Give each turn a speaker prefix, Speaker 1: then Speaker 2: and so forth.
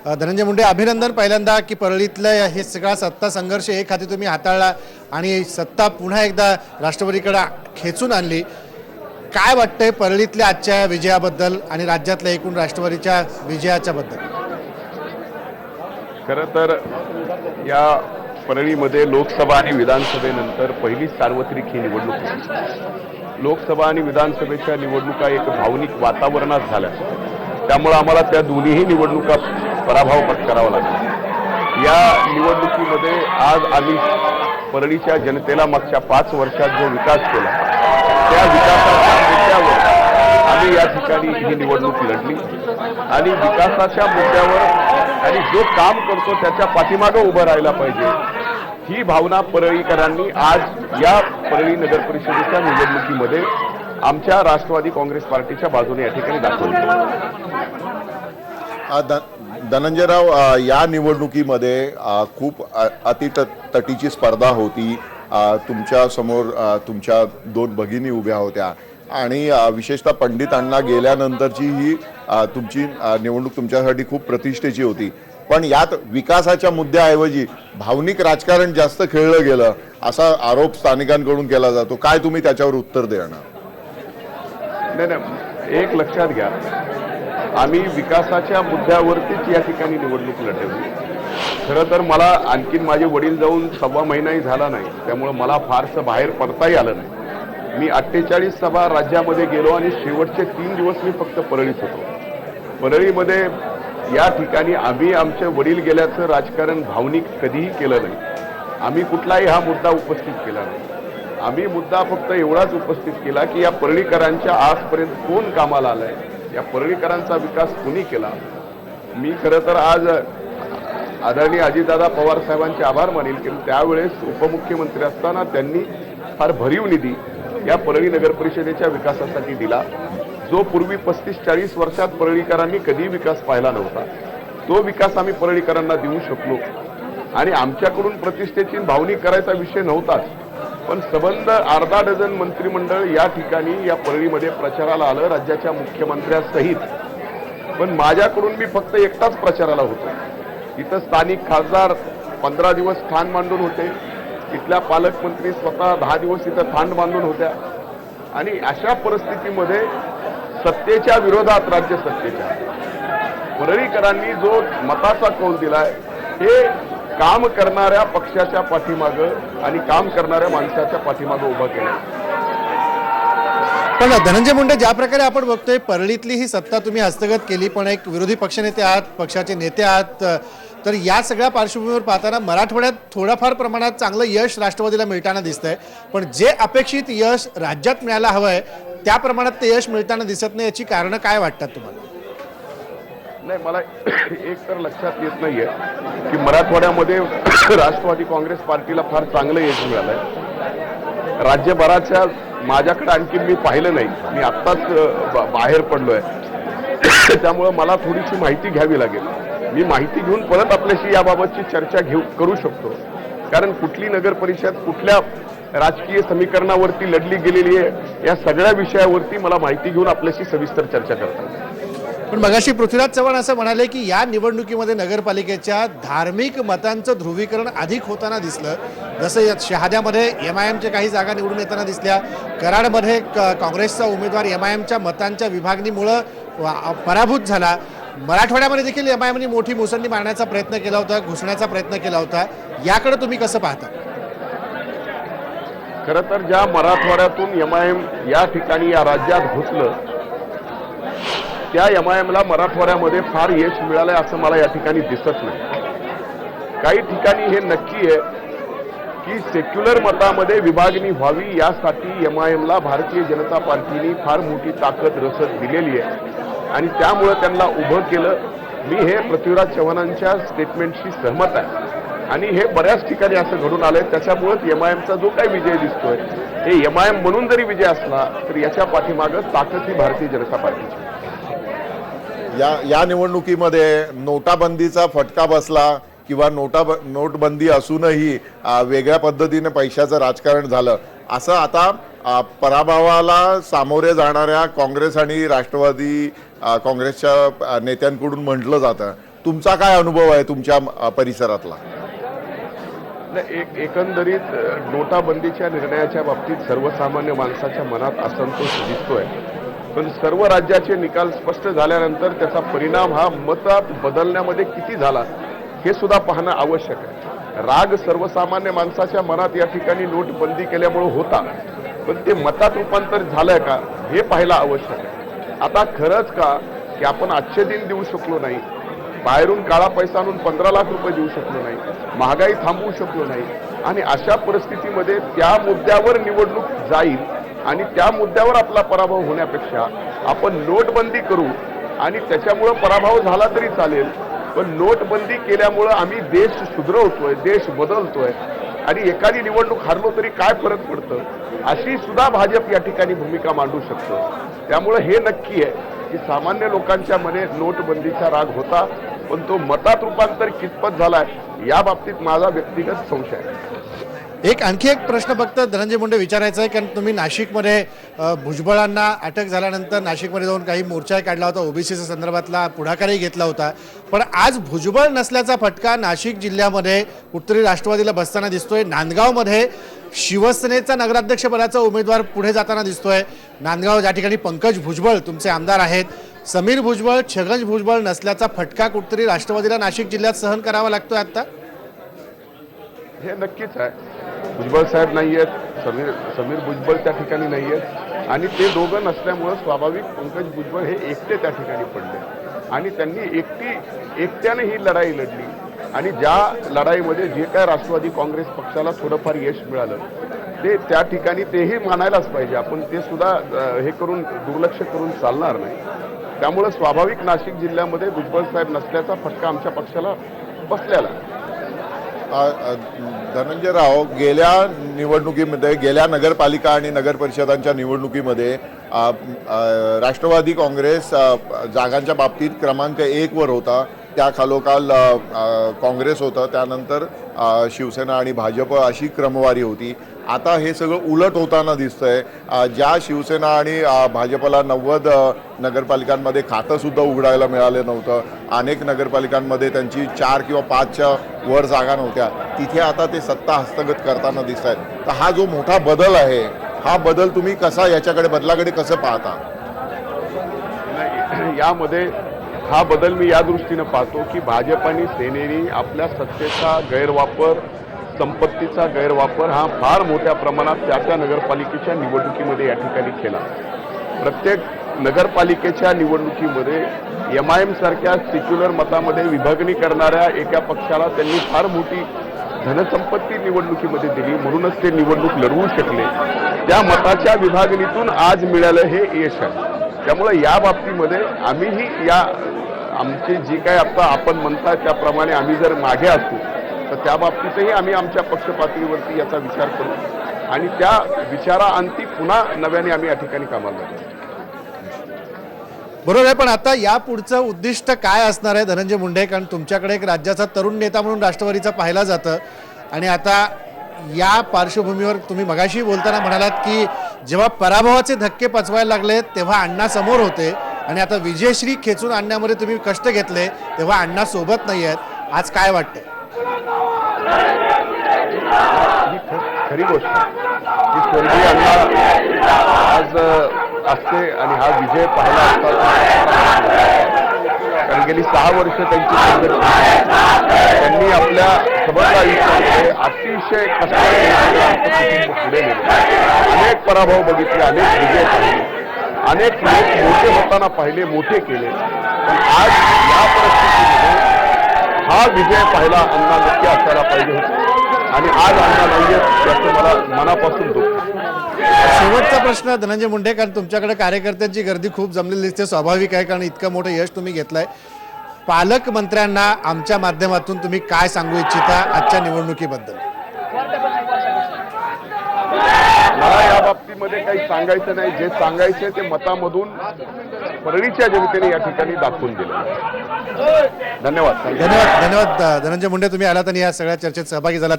Speaker 1: धनंजय मुंडे, अभिनंदन पहिल्यांदा की परळीतलं हे सगळा सत्ता संघर्ष एक हाती तुम्ही हाताळला आणि सत्ता पुन्हा एकदा राष्ट्रवादीकडे खेचून आणली। काय वाटतंय परळीतल्या आजच्या विजयाबद्दल आणि राज्यातल्या एकूण राष्ट्रवादीच्या विजयाच्या बद्दल?
Speaker 2: खरं तर या परळीमध्ये लोकसभा आणि विधानसभेनंतर पहिली सार्वत्रिक ही निवडणूक होती। लोकसभा आणि विधानसभेच्या निवडणुका एक भावनिक वातावरणात झाल्या, त्यामुळे आम्हाला त्या दोन्हीही निवडणुका पराभव पत्करावा लागला। या निवडणुकीमध्ये आज आम्ही परळीच्या जनतेला मागच्या 5 वर्षात जो विकास केला त्या विकासाच्या मुद्द्यावर आम्ही या ठिकाणी ही निवडणूक लढली आणि विकासाच्या मुद्द्यावर आणि जो काम करतो त्याच्या पाठीमागे उभं राहायला पाहिजे ही भावना परळीकरांनी आज या परळी नगर परिषदेच्या निवडणुकीमध्ये आमच्या राष्ट्रवादी काँग्रेस पार्टीच्या बाजूने या ठिकाणी दाखवली।
Speaker 3: धनंजयराव, या निवडणुकीमध्ये खूप अतितटीची स्पर्धा होती। तुमच्या समोर तुमच्या 2 भगिनी उभ्या होत्या आणि विशेषतः पंडित अण्णा गेल्यानंतरची ही तुमची निवडणूक तुमच्यासाठी खूप प्रतिष्ठेची होती। पण यात विकासाच्या मुद्द्याऐवजी भावनिक राजकारण जास्त खेळलं गेलं असा आरोप स्थानिकांकडून केला जातो। काय तुम्ही त्याच्यावर उत्तर देणार?
Speaker 2: नाही, एक लक्षात घ्या, आम्ही विकासाच्या मुद्द्यावरतीच या ठिकाणी निवडणूक लढवली। खरं तर मला आणखीन माझे वडील जाऊन 1.25 महिनाही झाला नाही, त्यामुळे मला फारसं बाहेर पडताही आलं नाही। मी 48 सभा राज्यामध्ये गेलो आणि शेवटचे 3 दिवस मी फक्त परळीत होतो। परळीमध्ये या ठिकाणी आम्ही आमचे वडील गेल्याचं राजकारण भावनिक कधीही केलं नाही। आम्ही कुठलाही हा मुद्दा उपस्थित केला नाही। आम्ही मुद्दा फक्त एवढाच उपस्थित केला की या परळीकरांच्या आजपर्यंत कोण कामाला आलंय, या परळीकरांचा विकास कोणी केला। मी खरं तर आज आदरणीय अजितदादा पवार साहेबांचे आभार मानेल की त्यावेळेस उपमुख्यमंत्री असताना त्यांनी फार भरीव निधी या परळी नगर परिषदेच्या विकासासाठी दिला, जो पूर्वी 35-40 वर्षात परळीकरांनी कधी विकास पाहिला नव्हता। तो विकास आम्ही परळीकरांना देऊ शकलो आणि आमच्याकडून प्रतिष्ठेची भावनिक करायचा विषय नव्हताच, पण सबंध अर्धा डझन मंत्रिमंडळ या ठिकाणी या परळीमध्ये प्रचाराला आलं राज्याच्या मुख्यमंत्र्यासहित। पण माझ्याकडून मी फक्त एकटाच प्रचाराला होतो। इथं स्थानिक खासदार 15 दिवस ठाण मांडून होते, इथल्या पालकमंत्री स्वतः 10 दिवस इथं ठाण बांधून होत्या आणि अशा परिस्थितीमध्ये सत्तेच्या विरोधात राज्य सत्तेच्या परळीकरांनी जो मताचा कौल दिलाय हे काम करणाऱ्या पक्षाच्या पाठीमागं आणि काम करणाऱ्या माणसाच्या पाठीमागं उभं केलं।
Speaker 1: पण धनंजय मुंडे, ज्या प्रकारे आपण बघतोय परळीतली ही सत्ता तुम्ही हस्तगत केली, पण एक विरोधी पक्षनेते आहात, पक्षाचे नेते आहात, तर या सगळ्या पार्श्वभूमीवर पाहताना मराठवाड्यात थोडाफार प्रमाणात चांगलं यश राष्ट्रवादीला मिळताना दिसतंय, पण जे अपेक्षित यश राज्यात मिळायला हवंय त्या प्रमाणात ते यश मिळताना दिसत नाही। याची कारणं काय वाटतात तुम्हाला?
Speaker 2: नाही, मला एक तर लक्षात येत नाहीये की मराठवाड्यामध्ये राष्ट्रवादी काँग्रेस पार्टीला फार चांगलं यश मिळालंय। राज्यभराच्या माझ्याकडे आणखी मी पाहिलं नाही, मी आत्ताच बाहेर पडलोय, त्यामुळे मला थोडीशी माहिती घ्यावी लागेल। मी माहिती घेऊन परत आपल्याशी याबाबतची चर्चा करू शकतो, कारण कुठली नगर परिषद कुठल्या राजकीय समीकरणावरती लढली गेलेली आहे या सगळ्या विषयावरती मला माहिती घेऊन आपल्याशी सविस्तर चर्चा करता।
Speaker 1: पण मगाशी पृथ्वीराज चव्हाण असं म्हणाले की या निवडणुकीमध्ये नगरपालिकेच्या धार्मिक मतांचं ध्रुवीकरण अधिक होताना दिसलं, जसं शहाद्यामध्ये MIMच्या काही जागा निवडून येताना दिसल्या, कराडमध्ये काँग्रेसचा उमेदवार MIMच्या मतांच्या विभागणीमुळे पराभूत झाला, मराठवाड्यामध्ये देखील MIMने मोठी मुसंडी मारण्याचा प्रयत्न केला होता, घुसण्याचा प्रयत्न केला होता। याकडे तुम्ही कसं पाहता?
Speaker 2: खरं तर ज्या मराठवाड्यातून MIM या ठिकाणी या राज्यात घुसलं त्या MIMला मराठवाड्यामध्ये फार यश मिळालंय असं मला या ठिकाणी दिसत नाही। काही ठिकाणी हे नक्की आहे की सेक्युलर मतामध्ये विभागणी व्हावी यासाठी MIMला भारतीय जनता पार्टीने फार मोठी ताकद रसद दिलेली आहे आणि त्यामुळे त्यांना उभं केलं। मी हे पृथ्वीराज चव्हाणांच्या स्टेटमेंटशी सहमत आहे आणि हे बऱ्याच ठिकाणी असं घडून आलंय। त्याच्यामुळेच MIMचा जो काही विजय दिसतोय हे MIM म्हणून जरी विजय असला तर याच्या पाठीमागं ताकद ही भारतीय जनता पार्टीची।
Speaker 3: या निवडणुकीमध्ये नोटाबंदीचा फटका बसला किंवा नोटबंदी असूनही वेगळ्या पद्धतीने पैशाचं राजकारण झालं असं आता पराभवाला सामोरे जाणाऱ्या काँग्रेस आणि राष्ट्रवादी काँग्रेसच्या नेत्यांकडून म्हटलं जातं। तुमचा काय अनुभव आहे तुमच्या परिसरातला?
Speaker 2: एकंदरीत नोटाबंदीच्या निर्णयाच्या बाबतीत सर्वसामान्य माणसाच्या मनात असंतोष दिसतोय, पण सर्व राज्याचे निकाल स्पष्ट झाल्यानंतर त्याचा परिणाम हा मत बदलण्यामध्ये किती झाला हे सुद्धा पाहणं आवश्यक आहे. राग सर्वसामान्य माणसाच्या मनात या ठिकाणी नोटबंदी केल्यामुळे होता, पण ते मतात रूपांतर झालंय का हे पाहायला आवश्यक आहे. आता खरंच का की आपण आजचे दिन देऊ शकलो नाही, बाहेरून काळा पैसा आणून 15 लाख रुपये देऊ शकलो नाही, महागाई थांबवू शकलो नाही, आणि अशा परिस्थितीमध्ये त्या मुद्द्यावर निवडणूक जाईल आणि त्या मुद्द्यावर आपला पराभव होण्यापेक्षा आपण नोटबंदी करू आणि त्याच्यामुळं पराभव झाला तरी चालेल, पण नोटबंदी केल्यामुळं आम्ही देश सुधरवतोय, देश बदलतोय आणि एखादी निवडणूक हारलो तरी काय फरक पडतं, अशी सुद्धा भाजप या ठिकाणी भूमिका मांडू शकतो. त्यामुळं हे नक्की आहे की सामान्य लोकांच्या मने नोटबंदीचा राग होता, पण तो मतात रूपांतर कितपत झालाय या बाबतीत माझा व्यक्तिगत संशय आहे.
Speaker 1: आणखी एक प्रश्न फक्त धनंजय मुंडे विचारायचा आहे, कारण तुम्ही नाशिकमध्ये भुजबळांना अटक झाल्यानंतर नाशिकमध्ये जाऊन काही मोर्चा काढला होता, ओबीसीच्या संदर्भातला पुढाकारही घेतला होता, पण आज भुजबळ नसल्याचा फटका नाशिक जिल्ह्यामध्ये कुठतरी राष्ट्रवादीला बसताना दिसतोय. नांदगावमध्ये शिवसेनेचा नगराध्यक्षपदाचा उमेदवार पुढे जाताना दिसतोय. नांदगाव ज्या ठिकाणी पंकज भुजबळ तुमचे आमदार आहेत, समीर भुजबळ, छगन भुजबळ नसल्याचा फटका कुठतरी राष्ट्रवादीला नाशिक जिल्ह्यात सहन करावा लागतोय आता.
Speaker 2: हे नक्कीच आहे. भुजबळ साहेब नाही आहेत, समीर भुजबळ त्या ठिकाणी नाही आहेत, आणि ते दोघं नसल्यामुळं स्वाभाविक पंकज भुजबळ हे एकटे त्या ठिकाणी पडले आणि त्यांनी एकट्याने ही लढाई लढली, आणि ज्या लढाईमध्ये जे काय राष्ट्रवादी काँग्रेस पक्षाला थोडंफार यश मिळालं ते त्या ठिकाणी तेही मानायलाच पाहिजे. आपण ते सुद्धा हे करून दुर्लक्ष करून चालणार नाही. त्यामुळे स्वाभाविक नाशिक जिल्ह्यामध्ये भुजबळ साहेब नसल्याचा फटका आमच्या पक्षाला बसलेला.
Speaker 3: धनंजय राव, गेल्या निवडणुकीमध्ये, गेल्या नगरपालिका आणि नगर परिषदांच्या निवडणुकीमध्ये राष्ट्रवादी काँग्रेस जागांच्या बाबतीत क्रमांक 1 वर होता. त्या खालोखाल काँग्रेस होतं, त्यानंतर शिवसेना आणि भाजप अशी क्रमवारी होती. आता हे सगळं उलट होताना दिसतंय. ज्या शिवसेना आणि भाजपला 90 नगरपालिकांमध्ये खातंसुद्धा उघडायला मिळालं नव्हतं, अनेक नगरपालिकांमध्ये त्यांची 4 किंवा 5च्या वर जागा नव्हत्या, तिथे आता ते सत्ता हस्तगत करताना दिसत आहेत. तर हा जो मोठा बदल आहे, हा बदल तुम्ही कसा, याच्याकडे बदलाकडे कसं पाहता?
Speaker 2: यामध्ये हा बदल मी या दृष्टीनं पाहतो की भाजप आणि सेनेने आपल्या सत्तेचा गैरवापर, संपत्तीचा गैरवापर हा फार मोठ्या प्रमाणात त्या नगरपालिकेच्या निवडणुकीमध्ये या ठिकाणी केला. प्रत्येक नगरपालिकेच्या निवडणुकीमध्ये MIM सारख्या सेक्युलर मतामध्ये विभागणी करणाऱ्या एका पक्षाला त्यांनी फार मोठी धनसंपत्ती निवडणुकीमध्ये दिली, म्हणूनच ते निवडणूक लढवू शकले. त्या मताच्या विभागणीतून आज मिळालं हे यश आहे. त्यामुळे या बाबतीमध्ये आम्हीही आमची जी काय आता आपण म्हणता त्याप्रमाणे आम्ही जर मागे असू तर त्या बाबतीतही आम्ही आमच्या पक्ष पातळीवरती याचा विचार करू आणि त्या विचाराअंती पुन्हा नव्याने आम्ही या ठिकाणी कामाला लागू.
Speaker 1: बरोबर आहे, पण आता या पुढचं उद्दिष्ट काय असणार आहे धनंजय मुंडे? कारण तुमच्याकडे एक राज्याचा तरुण नेता म्हणून राष्ट्रवादीचा पाहिला जातं, आणि आता या पार्श्वभूमीवर तुम्ही मगाशी बोलताना म्हणालात की जेव्हा पराभवाचे धक्के पचवायला लागले तेव्हा अण्णा समोर होते, आणि आता विजयश्री खेचून आणण्यामध्ये तुम्ही कष्ट घेतले तेव्हा अण्णा सोबत नाही आहेत. आज काय वाटतंय?
Speaker 2: खरी गोष्ट की स्वर्गीय अण्णा आज असते आणि हा विजय पाहिला असता, कारण गेली 6 वर्ष त्यांची त्यांनी आपल्या समग्र आयुष्यामध्ये अतिशय कष्टाने पुढे गेले, अनेक पराभव बघितले, अनेक विजय पाहिले, अनेक लोक मोठे होताना पाहिले, मोठे केले, पण आज या परिस्थितीमध्ये हा विजय पाहिला अण्णा नक्की असायला पाहिजे होते, आणि आज अण्णा नाहीये याचं मला मनापासून दुःख.
Speaker 1: शेवटचा प्रश्न धनंजय मुंडे, कारण तुमच्याकडे कार्यकर्त्यांची गर्दी खूप जमलेली दिसते, स्वाभाविक आहे, कारण इतकं मोठं यश तुम्ही घेतलंय. पालकमंत्र्यांना आमच्या माध्यमातून तुम्ही काय सांगू इच्छिता आजच्या निवडणुकीबद्दल?
Speaker 2: मला या बाबतीमध्ये काही सांगायचं नाही. जे सांगायचे ते मतामधून परळीच्या जनतेने या ठिकाणी दाखवून दिलं. धन्यवाद.
Speaker 1: धन्यवाद धन्यवाद धनंजय मुंडे, तुम्ही आलात आणि या सगळ्या चर्चेत सहभागी झालात.